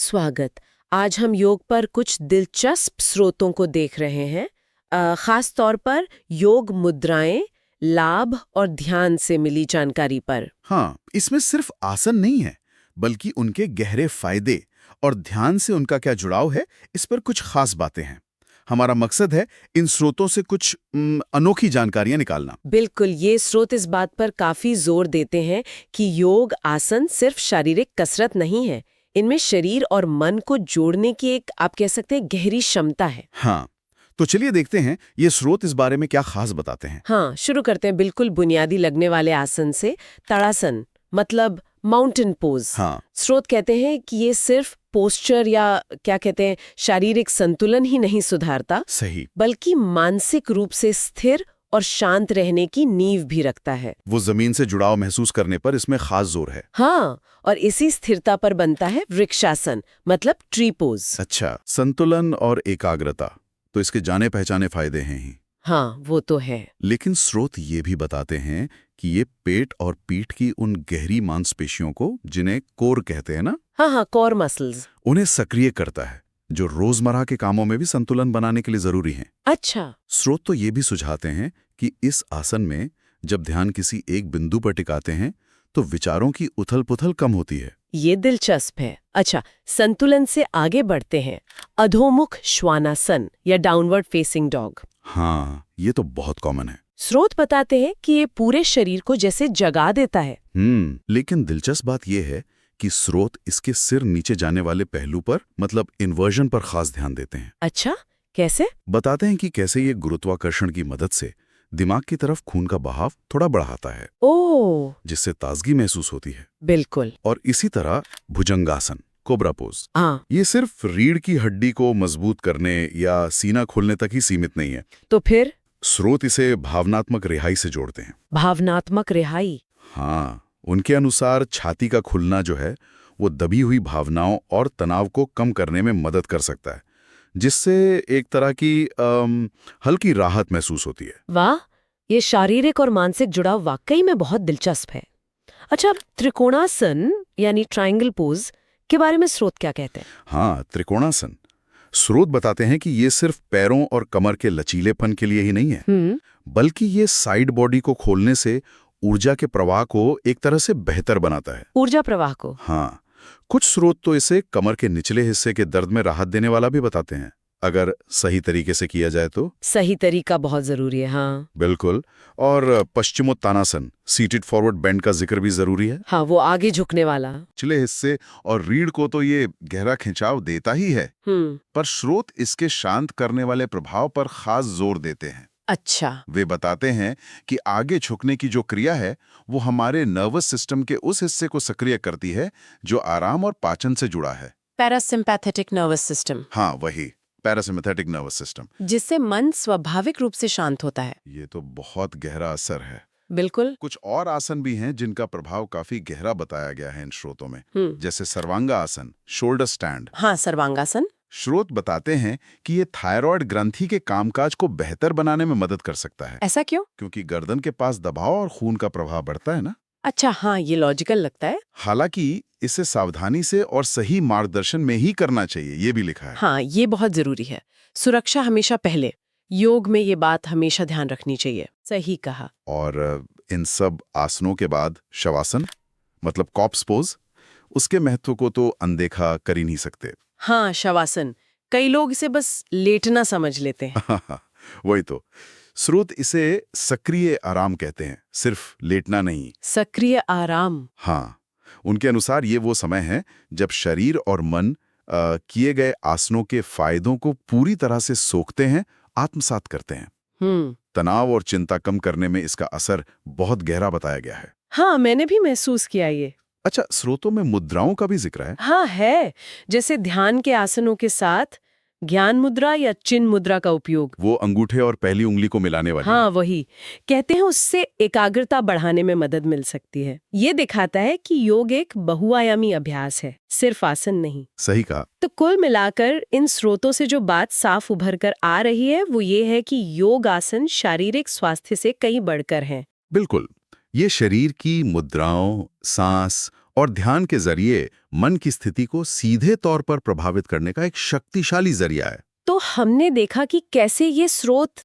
स्वागत। आज हम योग पर कुछ दिलचस्प स्रोतों को देख रहे हैं, खास तौर पर योग मुद्राएं, लाभ और ध्यान से मिली जानकारी पर। हाँ, इसमें सिर्फ आसन नहीं है, बल्कि उनके गहरे फायदे और ध्यान से उनका क्या जुड़ाव है, इस पर कुछ खास बातें हैं। हमारा मकसद है इन स्रोतों से कुछ अनोखी जानकारियां निकालना। बिल्कुल, ये स्रोत इस बात पर काफी जोर देते हैं कि योग आसन सिर्फ शारीरिक कसरत नहीं है, इनमें शरीर और मन को जोड़ने की एक, आप कह सकते हैं, गहरी क्षमता है। हाँ, तो चलिए देखते हैं ये स्रोत इस बारे में क्या खास बताते हैं। हाँ, शुरू करते हैं बिल्कुल बुनियादी लगने वाले आसन से। ताड़ासन मतलब माउंटेन पोज। हाँ, स्रोत कहते हैं कि ये सिर्फ पोस्चर या क्या कहते हैं शारीरिक संतुलन ही नहीं सुधारता, सही। बल्कि मानसिक रूप से स्थिर और शांत रहने की नींव भी रखता है। वो जमीन से जुड़ाव महसूस करने पर इसमें खास जोर है। हाँ, और इसी स्थिरता पर बनता है वृक्षासन मतलब ट्री पोज। अच्छा, संतुलन और एकाग्रता तो इसके जाने पहचाने फायदे हैं ही। हाँ, वो तो है। लेकिन स्रोत ये भी बताते हैं कि ये पेट और पीठ की उन गहरी मांसपेशियों को, जिन्हें कोर कहते हैं ना, हाँ, कोर मसल्स। उन्हें सक्रिय करता है, जो रोजमर्रा के कामों में भी संतुलन बनाने के लिए जरूरी हैं। अच्छा। स्रोत तो ये भी सुझाते हैं कि इस आसन में जब ध्यान किसी एक बिंदु पर टिकाते हैं तो विचारों की उथल-पुथल कम होती है। ये दिलचस्प है। अच्छा, संतुलन से आगे बढ़ते हैं। अधोमुख श्वानासन या डाउनवर्ड फेसिंग डॉग। हाँ, ये तो बहुत कॉमन है। स्रोत बताते हैं कि ये पूरे शरीर को जैसे जगा देता है। लेकिन दिलचस्प बात यह है कि स्रोत इसके सिर नीचे जाने वाले पहलू पर, मतलब इन्वर्जन पर खास ध्यान देते हैं। अच्छा, कैसे? बताते हैं कि कैसे ये गुरुत्वाकर्षण की मदद से दिमाग की तरफ खून का बहाव थोड़ा बढ़ाता है, ओह, जिससे ताजगी महसूस होती है। बिल्कुल। और इसी तरह भुजंगासन, कोबरा पोज, हाँ, ये सिर्फ रीढ़ की हड्डी को मजबूत करने या सीना खोलने तक ही सीमित नहीं है। तो फिर स्रोत इसे भावनात्मक रिहाई से जोड़ते हैं। भावनात्मक रिहाई। हाँ, उनके अनुसार छाती का खुलना जो है वो दबी हुई भावनाओं और तनाव को कम करने में मदद कर सकता है, जिससे एक तरह की हल्की राहत महसूस होती है। वाह, ये शारीरिक और मानसिक जुड़ाव वाकई में बहुत दिलचस्प है। अच्छा, त्रिकोणासन यानी ट्रायंगल पोज के बारे में स्रोत क्या कहते हैं? हाँ, त्रिकोणासन। स्रोत बताते हैं कि ये सिर्फ पैरों और कमर के लचीलेपन के लिए ही नहीं है, बल्कि ये साइड बॉडी को खोलने से ऊर्जा के प्रवाह को एक तरह से बेहतर बनाता है। ऊर्जा प्रवाह को? हाँ, कुछ स्रोत तो इसे कमर के निचले हिस्से के दर्द में राहत देने वाला भी बताते हैं, अगर सही तरीके से किया जाए तो। सही तरीका बहुत जरूरी है। हाँ, बिल्कुल। और पश्चिमोत्तानासन, सीटेड फॉरवर्ड बेंड का जिक्र भी जरूरी है। हाँ, वो आगे झुकने वाला। निचले हिस्से और रीढ़ को तो ये गहरा खिंचाव देता ही है, पर स्रोत इसके शांत करने वाले प्रभाव पर खास जोर देते हैं। अच्छा। वे बताते हैं कि आगे झुकने की जो क्रिया है वो हमारे नर्वस सिस्टम के उस हिस्से को सक्रिय करती है जो आराम और पाचन से जुड़ा है। Parasympathetic nervous system. हाँ, वही पैरासिम्पैथेटिक नर्वस सिस्टम, जिससे मन स्वाभाविक रूप से शांत होता है। ये तो बहुत गहरा असर है। बिल्कुल। कुछ और आसन भी हैं जिनका प्रभाव काफी गहरा बताया गया है इन स्रोतों में, जैसे सर्वांगा आसन, शोल्डर स्टैंड। हाँ, सर्वांगासन। स्रोत बताते हैं कि ये थायराइड ग्रंथि के कामकाज को बेहतर बनाने में मदद कर सकता है। ऐसा क्यों? क्योंकि गर्दन के पास दबाव और खून का प्रवाह बढ़ता है ना। अच्छा, हाँ, ये लॉजिकल लगता है। हालांकि इसे सावधानी से और सही मार्गदर्शन में ही करना चाहिए, ये भी लिखा है। हाँ, ये बहुत जरूरी है। सुरक्षा हमेशा पहले। योग में ये बात हमेशा ध्यान रखनी चाहिए। सही कहा। और इन सब आसनों के बाद शवासन, मतलब कॉप्स पोज, उसके महत्व को तो अनदेखा कर ही नहीं सकते। हाँ, शवासन। कई लोग इसे बस लेटना समझ लेते हैं। वही तो। स्रोत इसे सक्रिय आराम कहते हैं, सिर्फ लेटना नहीं। सक्रिय आराम। हाँ, उनके अनुसार ये वो समय है जब शरीर और मन किए गए आसनों के फायदों को पूरी तरह से सोखते हैं, आत्मसात करते हैं। तनाव और चिंता कम करने में इसका असर बहुत गहरा बताया गया है। हाँ, मैंने भी महसूस किया ये। अच्छा, स्रोतों में मुद्राओं का भी जिक्र है। हाँ, है। जैसे ध्यान के आसनों के साथ ज्ञान मुद्रा या चिन्ह मुद्रा का उपयोग। वो अंगूठे और पहली उंगली को मिलाने वाली। हाँ, वही। कहते हैं उससे एकाग्रता बढ़ाने में मदद मिल सकती है। ये दिखाता है कि योग एक बहुआयामी अभ्यास है, सिर्फ आसन नहीं। सही कहा। तो कुल मिलाकर इन स्रोतों से जो बात साफ उभर कर आ रही है वो ये है कि योग आसन शारीरिक स्वास्थ्य से कहीं बढ़कर हैं। बिल्कुल। ये शरीर की मुद्राओं, सांस और ध्यान के जरिए मन की स्थिति को सीधे तौर पर प्रभावित करने का एक शक्तिशाली जरिया है। तो हमने देखा कि कैसे ये स्रोत